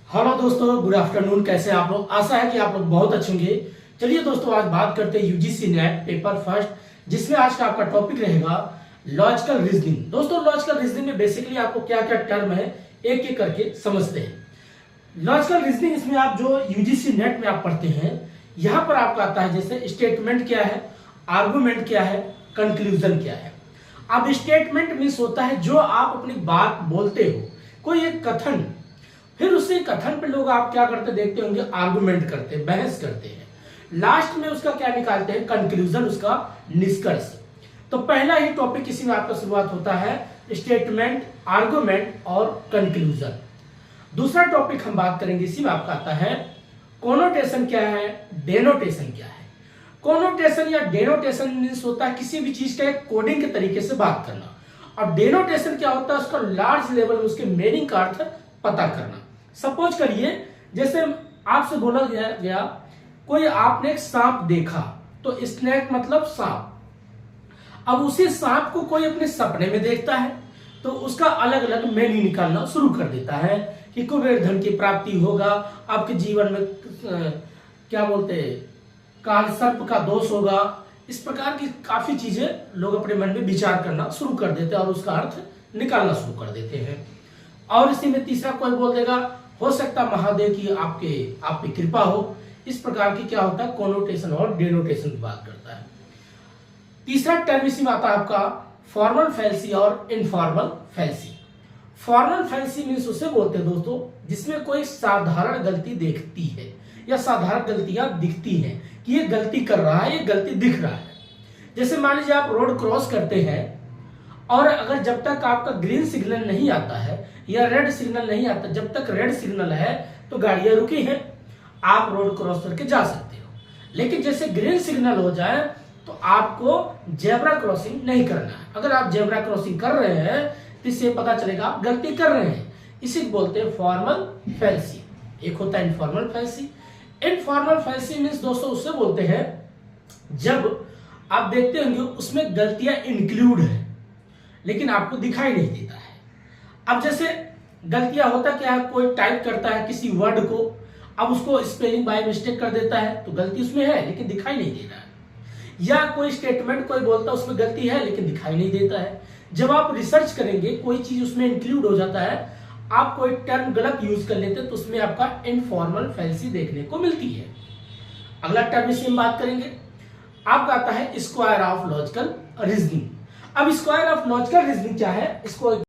Hello दोस्तों, good afternoon. कैसे हैं आप लोग? आशा है कि आप लोग बहुत अच्छे होंगे। चलिए दोस्तों, आज बात करते हैं यूजीसी नेट पेपर फर्स्ट, जिसमें आज का आपका टॉपिक रहेगा लॉजिकल रीजनिंग। दोस्तों, लॉजिकल रीजनिंग में बेसिकली आपको क्या क्या टर्म है एक एक करके समझते हैं। लॉजिकल रीजनिंग इसमें आप जो यूजीसी नेट में आप पढ़ते हैं, यहां पर आपका आता है जैसे स्टेटमेंट क्या है, आर्गुमेंट क्या है, कंक्लूजन क्या है। अब स्टेटमेंट मीन्स होता है जो आप अपनी बात बोलते हो, कोई एक कथन, फिर उसी कथन पे लोग आप क्या करते देखते होंगे, आर्गुमेंट करते हैं, बहस करते हैं, लास्ट में उसका क्या निकालते हैं, कंक्लूजन, उसका निष्कर्ष। तो पहला ही टॉपिक इसी में आपका शुरुआत होता है, स्टेटमेंट, आर्गुमेंट और कंक्लूजन। दूसरा टॉपिक हम बात करेंगे, इसी में आपका आता है कोनोटेशन क्या है, डेनोटेशन क्या है। कोनोटेशन या डेनोटेशन मीन्स होता है किसी भी चीज का एक कोडिंग के तरीके से बात करना, और डेनोटेशन क्या होता है, उसका लार्ज लेवल में उसके मीनिंग का अर्थ पता करना। सपोज करिए, जैसे आपसे बोला गया कोई आपने एक सांप देखा, तो स्नेक मतलब सांप। अब उसी सांप को कोई अपने सपने में देखता है, तो उसका अलग अलग मीनिंग निकालना शुरू कर देता है कि कुबेर धन की प्राप्ति होगा, आपके जीवन में क्या बोलते हैं, काल सर्प का दोष होगा। इस प्रकार की काफी चीजें लोग अपने मन में विचार करना शुरू कर देते हैं और उसका अर्थ निकालना शुरू कर देते हैं। और इसी में तीसरा कोई बोल देगा, हो सकता महादेव की आप पे कृपा हो। इस प्रकार की क्या होता है, कोनोटेशन और डेनोटेशन की बात करता है। तीसरा टर्म इसी में आता है आपका फॉर्मल फैल्सी और इनफॉर्मल फैल्सी। फॉर्मल फैल्सी मीन्स उसे बोलते हैं दोस्तों जिसमें कोई साधारण गलती देखती है या साधारण गलतियां दिखती हैं कि ये गलती कर रहा है, ये गलती दिख रहा है। जैसे मान लीजिए आप रोड क्रॉस करते हैं, और अगर जब तक आपका ग्रीन सिग्नल नहीं आता है या रेड सिग्नल नहीं आता, जब तक रेड सिग्नल है तो गाड़ियां रुकी हैं, आप रोड क्रॉस करके जा सकते हो। लेकिन जैसे ग्रीन सिग्नल हो जाए तो आपको जेब्रा क्रॉसिंग नहीं करना है। अगर आप जेब्रा क्रॉसिंग कर रहे हैं तो इससे पता चलेगा आप गलती कर रहे हैं। इसी को बोलते हैं फॉर्मल फैल्सी। एक होता है इनफॉर्मल फैल्सी। इनफॉर्मल फैल्सी मीन्स दोस्तों उससे बोलते हैं जब आप देखते होंगे उसमें गलतियां इंक्लूड है लेकिन आपको दिखाई नहीं देता है। अब जैसे गलतियां होता क्या है, कोई टाइप करता है किसी वर्ड को, अब उसको स्पेलिंग बाय मिस्टेक कर देता है तो गलती उसमें है लेकिन दिखाई नहीं देता है। या कोई स्टेटमेंट कोई बोलता है उसमें गलती है लेकिन दिखाई नहीं देता है। जब आप रिसर्च करेंगे कोई चीज उसमें इंक्लूड हो जाता है, आप कोई टर्म गलत यूज कर लेते हैं तो उसमें आपका इनफॉर्मल फैल्सी देखने को मिलती है। अगला टर्म इसी में बात करेंगे, आपका आता है स्क्वायर ऑफ लॉजिकल रीजनिंग। अब स्क्वायर ऑफ लॉजिकल रीजनिंग क्या है, इसको एक